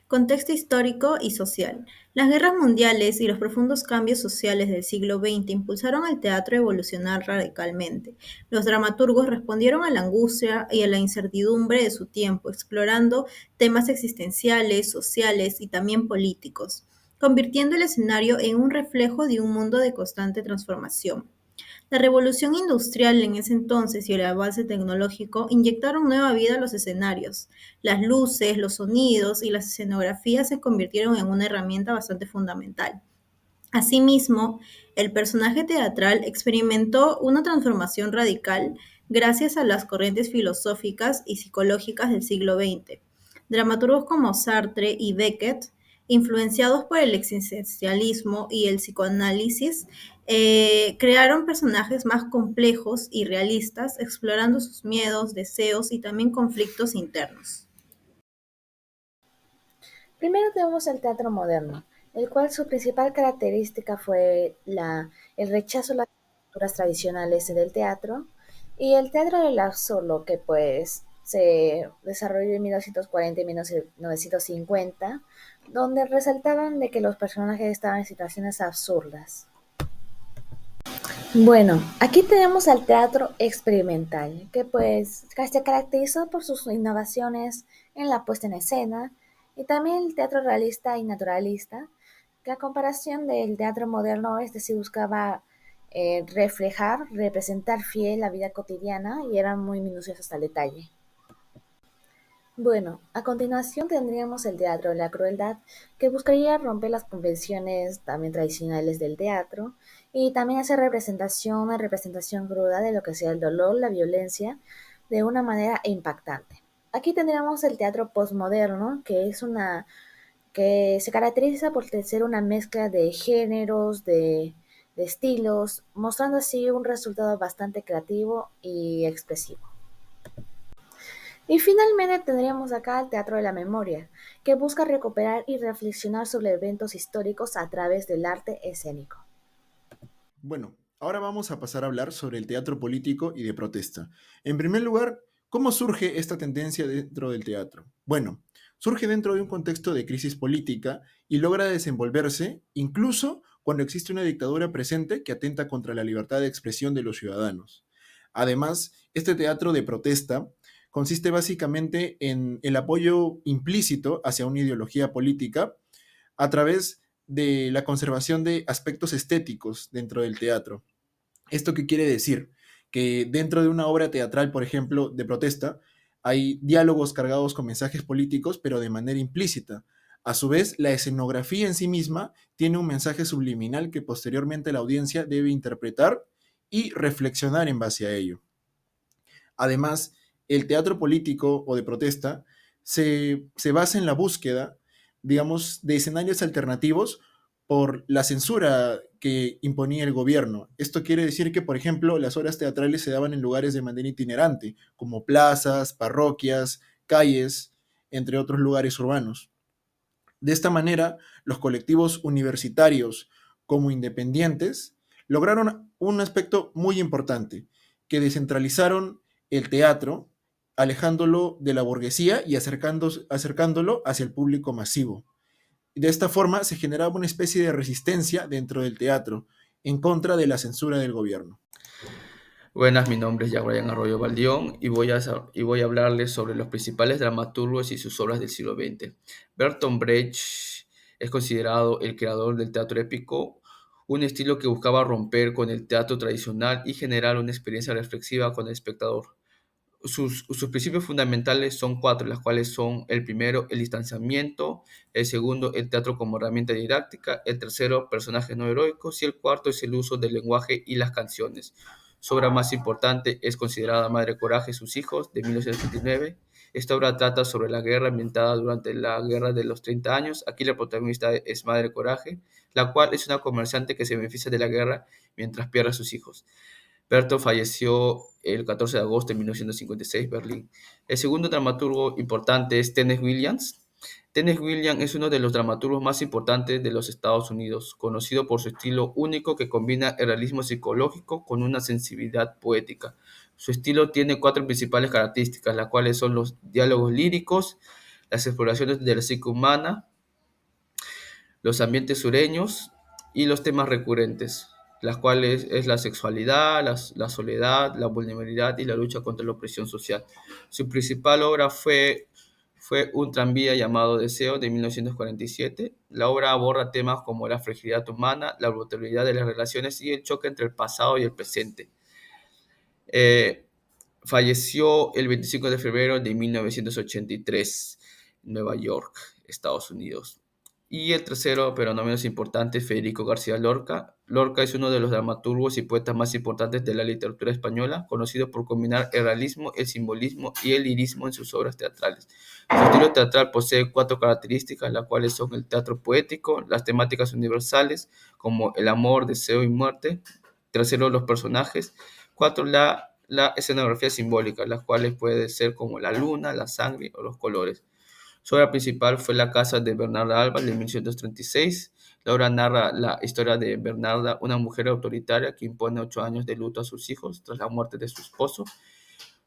Contexto histórico y social. Las guerras mundiales y los profundos cambios sociales del siglo XX impulsaron al teatro a evolucionar radicalmente. Los dramaturgos respondieron a la angustia y a la incertidumbre de su tiempo, explorando temas existenciales, sociales y también políticos, convirtiendo el escenario en un reflejo de un mundo de constante transformación. La revolución industrial en ese entonces y el avance tecnológico inyectaron nueva vida a los escenarios. Las luces, los sonidos y las escenografías se convirtieron en una herramienta bastante fundamental. Asimismo, el personaje teatral experimentó una transformación radical gracias a las corrientes filosóficas y psicológicas del siglo XX. Dramaturgos como Sartre y Beckett, influenciados por el existencialismo y el psicoanálisis, crearon personajes más complejos y realistas, explorando sus miedos, deseos y también conflictos internos. Primero tenemos el teatro moderno, el cual su principal característica fue el rechazo a las estructuras tradicionales del teatro y el teatro del absurdo que pues se desarrolló en 1940 y 1950, donde resaltaban de que los personajes estaban en situaciones absurdas. Bueno, aquí tenemos al teatro experimental, que pues se caracterizó por sus innovaciones en la puesta en escena y también el teatro realista y naturalista, que a comparación del teatro moderno, este sí buscaba reflejar, representar fiel la vida cotidiana y eran muy minuciosos hasta el detalle. Bueno, a continuación tendríamos el teatro de la crueldad, que buscaría romper las convenciones también tradicionales del teatro y también hacer una representación cruda de lo que sea el dolor, la violencia, de una manera impactante. Aquí tendríamos el teatro postmoderno, que se caracteriza por ser una mezcla de géneros, de estilos, mostrando así un resultado bastante creativo y expresivo. Y finalmente tendríamos acá el teatro de la memoria, que busca recuperar y reflexionar sobre eventos históricos a través del arte escénico. Bueno, ahora vamos a pasar a hablar sobre el teatro político y de protesta. En primer lugar, ¿cómo surge esta tendencia dentro del teatro? Bueno, surge dentro de un contexto de crisis política y logra desenvolverse incluso cuando existe una dictadura presente que atenta contra la libertad de expresión de los ciudadanos. Además, este teatro de protesta consiste básicamente en el apoyo implícito hacia una ideología política a través de la conservación de aspectos estéticos dentro del teatro. ¿Esto qué quiere decir? Que dentro de una obra teatral, por ejemplo, de protesta, hay diálogos cargados con mensajes políticos, pero de manera implícita. A su vez, la escenografía en sí misma tiene un mensaje subliminal que posteriormente la audiencia debe interpretar y reflexionar en base a ello. Además, el teatro político o de protesta se basa en la búsqueda, digamos, de escenarios alternativos por la censura que imponía el gobierno. Esto quiere decir que, por ejemplo, las obras teatrales se daban en lugares de manera itinerante, como plazas, parroquias, calles, entre otros lugares urbanos. De esta manera, los colectivos universitarios como independientes lograron un aspecto muy importante, que descentralizaron el teatro, alejándolo de la burguesía y acercándolo hacia el público masivo. De esta forma se generaba una especie de resistencia dentro del teatro en contra de la censura del gobierno. Buenas, mi nombre es Brian Arroyo Baldión y voy a hablarles sobre los principales dramaturgos y sus obras del siglo XX. Bertolt Brecht es considerado el creador del teatro épico, un estilo que buscaba romper con el teatro tradicional y generar una experiencia reflexiva con el espectador. Sus principios fundamentales son cuatro, las cuales son el primero, el distanciamiento, el segundo, el teatro como herramienta didáctica, el tercero, personajes no heroicos y el cuarto es el uso del lenguaje y las canciones. Su obra más importante es considerada Madre Coraje y sus hijos, de 1939. Esta obra trata sobre la guerra ambientada durante la Guerra de los 30 años. Aquí la protagonista es Madre Coraje, la cual es una comerciante que se beneficia de la guerra mientras pierde a sus hijos. Bertolt falleció el 14 de agosto de 1956, Berlín. El segundo dramaturgo importante es Tennessee Williams. Tennessee Williams es uno de los dramaturgos más importantes de los Estados Unidos, conocido por su estilo único que combina el realismo psicológico con una sensibilidad poética. Su estilo tiene cuatro principales características, las cuales son los diálogos líricos, las exploraciones de la psique humana, los ambientes sureños y los temas recurrentes, las cuales es la sexualidad, la soledad, la vulnerabilidad y la lucha contra la opresión social. Su principal obra fue un tranvía llamado Deseo de 1947. La obra aborda temas como la fragilidad humana, la brutalidad de las relaciones y el choque entre el pasado y el presente. Eh, Falleció el 25 de febrero de 1983 en Nueva York, Estados Unidos. Y el tercero, pero no menos importante, Federico García Lorca. Lorca es uno de los dramaturgos y poetas más importantes de la literatura española, conocido por combinar el realismo, el simbolismo y el lirismo en sus obras teatrales. Su estilo teatral posee 4 características, las cuales son el teatro poético, las temáticas universales, como el amor, deseo y muerte. Tercero, los personajes. 4, la escenografía simbólica, las cuales puede ser como la luna, la sangre o los colores. Su obra principal fue La casa de Bernarda Alba de 1936. La obra narra la historia de Bernarda, una mujer autoritaria que impone 8 años de luto a sus hijos tras la muerte de su esposo.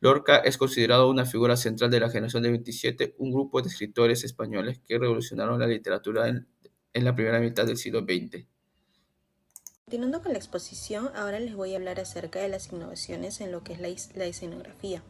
Lorca es considerado una figura central de la generación del 27, un grupo de escritores españoles que revolucionaron la literatura en la primera mitad del siglo XX. Continuando con la exposición, ahora les voy a hablar acerca de las innovaciones en lo que es la escenografía.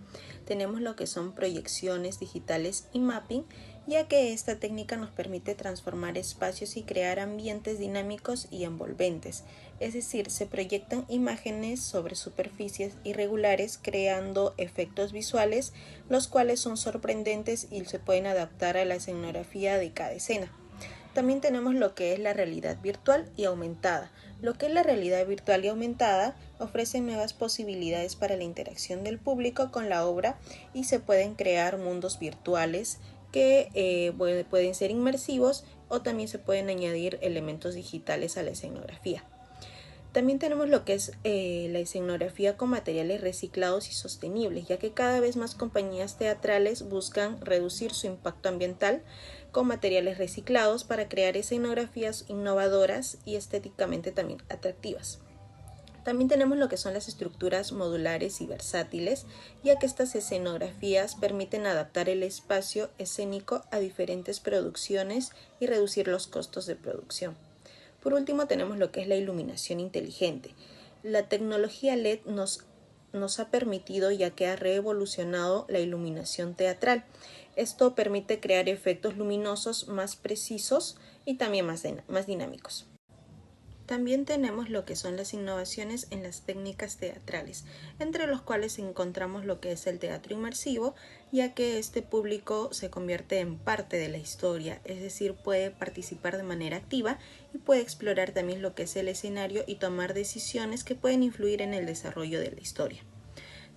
Tenemos lo que son proyecciones digitales y mapping, ya que esta técnica nos permite transformar espacios y crear ambientes dinámicos y envolventes. Es decir, se proyectan imágenes sobre superficies irregulares creando efectos visuales, los cuales son sorprendentes y se pueden adaptar a la escenografía de cada escena. También tenemos lo que es la realidad virtual y aumentada. Lo que es la realidad virtual y aumentada ofrece nuevas posibilidades para la interacción del público con la obra y se pueden crear mundos virtuales que pueden ser inmersivos o también se pueden añadir elementos digitales a la escenografía. También tenemos lo que es la escenografía con materiales reciclados y sostenibles, ya que cada vez más compañías teatrales buscan reducir su impacto ambiental con materiales reciclados para crear escenografías innovadoras y estéticamente también atractivas. También tenemos lo que son las estructuras modulares y versátiles, ya que estas escenografías permiten adaptar el espacio escénico a diferentes producciones y reducir los costos de producción. Por último, tenemos lo que es la iluminación inteligente. La tecnología LED nos ha permitido, ya que ha revolucionado la iluminación teatral. Esto permite crear efectos luminosos más precisos y también más dinámicos. También tenemos lo que son las innovaciones en las técnicas teatrales, entre los cuales encontramos lo que es el teatro inmersivo, ya que este público se convierte en parte de la historia, es decir, puede participar de manera activa y puede explorar también lo que es el escenario y tomar decisiones que pueden influir en el desarrollo de la historia.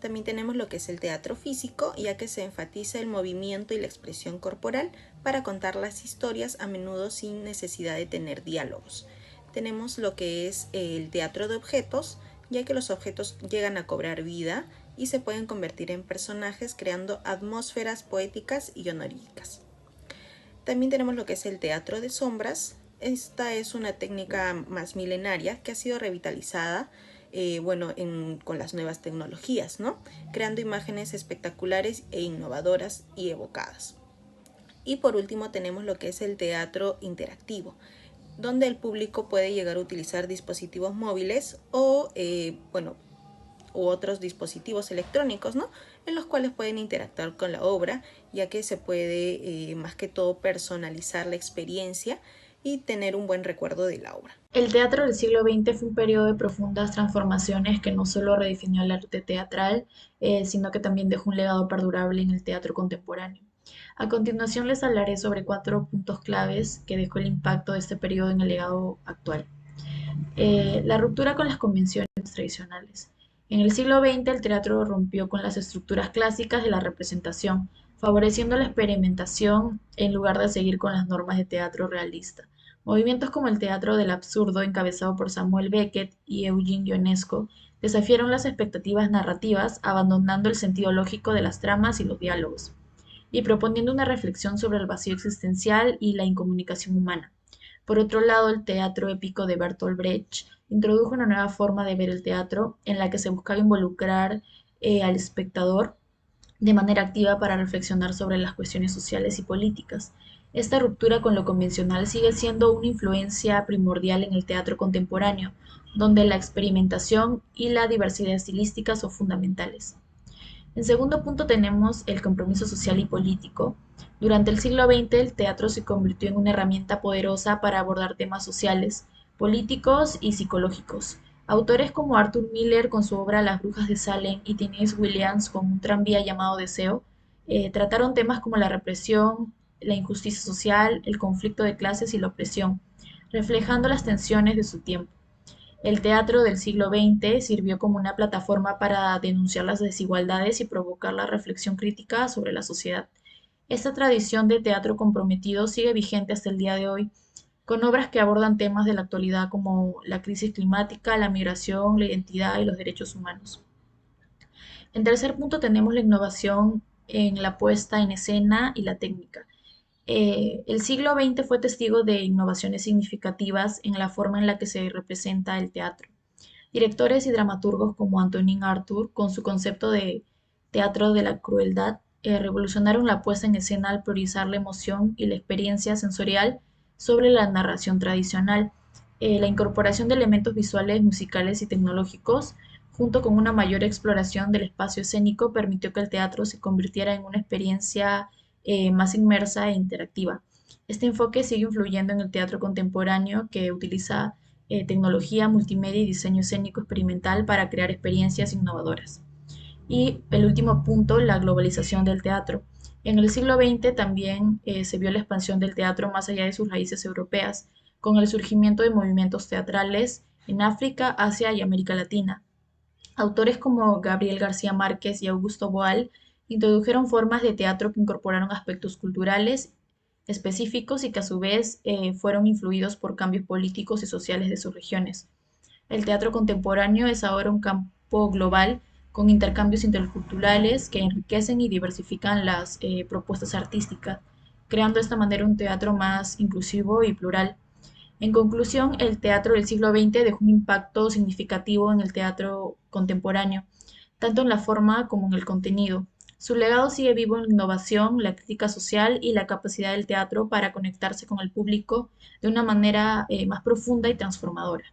También tenemos lo que es el teatro físico, ya que se enfatiza el movimiento y la expresión corporal para contar las historias, a menudo sin necesidad de tener diálogos. Tenemos lo que es el teatro de objetos, ya que los objetos llegan a cobrar vida y se pueden convertir en personajes creando atmósferas poéticas y oníricas. También tenemos lo que es el teatro de sombras. Esta es una técnica más milenaria que ha sido revitalizada con las nuevas tecnologías, ¿no? Creando imágenes espectaculares e innovadoras y evocadas. Y por último tenemos lo que es el teatro interactivo, donde el público puede llegar a utilizar dispositivos móviles u otros dispositivos electrónicos, ¿no? En los cuales pueden interactuar con la obra, ya que se puede más que todo personalizar la experiencia y tener un buen recuerdo de la obra. El teatro del siglo XX fue un periodo de profundas transformaciones que no solo redefinió el arte teatral, sino que también dejó un legado perdurable en el teatro contemporáneo. A continuación les hablaré sobre 4 puntos claves que dejó el impacto de este periodo en el legado actual. La ruptura con las convenciones tradicionales. En el siglo XX el teatro rompió con las estructuras clásicas de la representación, favoreciendo la experimentación en lugar de seguir con las normas de teatro realista. Movimientos como el teatro del absurdo, encabezado por Samuel Beckett y Eugene Ionesco, desafiaron las expectativas narrativas, abandonando el sentido lógico de las tramas y los diálogos, y proponiendo una reflexión sobre el vacío existencial y la incomunicación humana. Por otro lado, el teatro épico de Bertolt Brecht introdujo una nueva forma de ver el teatro en la que se buscaba involucrar al espectador de manera activa para reflexionar sobre las cuestiones sociales y políticas. Esta ruptura con lo convencional sigue siendo una influencia primordial en el teatro contemporáneo, donde la experimentación y la diversidad estilística son fundamentales. En segundo punto tenemos el compromiso social y político. Durante el siglo XX el teatro se convirtió en una herramienta poderosa para abordar temas sociales, políticos y psicológicos. Autores como Arthur Miller con su obra Las Brujas de Salem y Tennessee Williams con Un tranvía llamado Deseo trataron temas como la represión, la injusticia social, el conflicto de clases y la opresión, reflejando las tensiones de su tiempo. El teatro del siglo XX sirvió como una plataforma para denunciar las desigualdades y provocar la reflexión crítica sobre la sociedad. Esta tradición de teatro comprometido sigue vigente hasta el día de hoy, con obras que abordan temas de la actualidad como la crisis climática, la migración, la identidad y los derechos humanos. En tercer punto tenemos la innovación en la puesta en escena y la técnica. El siglo XX fue testigo de innovaciones significativas en la forma en la que se representa el teatro. Directores y dramaturgos como Antonin Artaud, con su concepto de teatro de la crueldad, revolucionaron la puesta en escena al priorizar la emoción y la experiencia sensorial sobre la narración tradicional. La incorporación de elementos visuales, musicales y tecnológicos, junto con una mayor exploración del espacio escénico, permitió que el teatro se convirtiera en una experiencia más inmersa e interactiva. Este enfoque sigue influyendo en el teatro contemporáneo, que utiliza tecnología, multimedia y diseño escénico experimental para crear experiencias innovadoras. Y el último punto, la globalización del teatro. En el siglo XX también se vio la expansión del teatro más allá de sus raíces europeas, con el surgimiento de movimientos teatrales en África, Asia y América Latina. Autores como Gabriel García Márquez y Augusto Boal introdujeron formas de teatro que incorporaron aspectos culturales específicos y que a su vez fueron influidos por cambios políticos y sociales de sus regiones. El teatro contemporáneo es ahora un campo global con intercambios interculturales que enriquecen y diversifican las propuestas artísticas, creando de esta manera un teatro más inclusivo y plural. En conclusión, el teatro del siglo XX dejó un impacto significativo en el teatro contemporáneo, tanto en la forma como en el contenido. Su legado sigue vivo en la innovación, la crítica social y la capacidad del teatro para conectarse con el público de una manera más profunda y transformadora.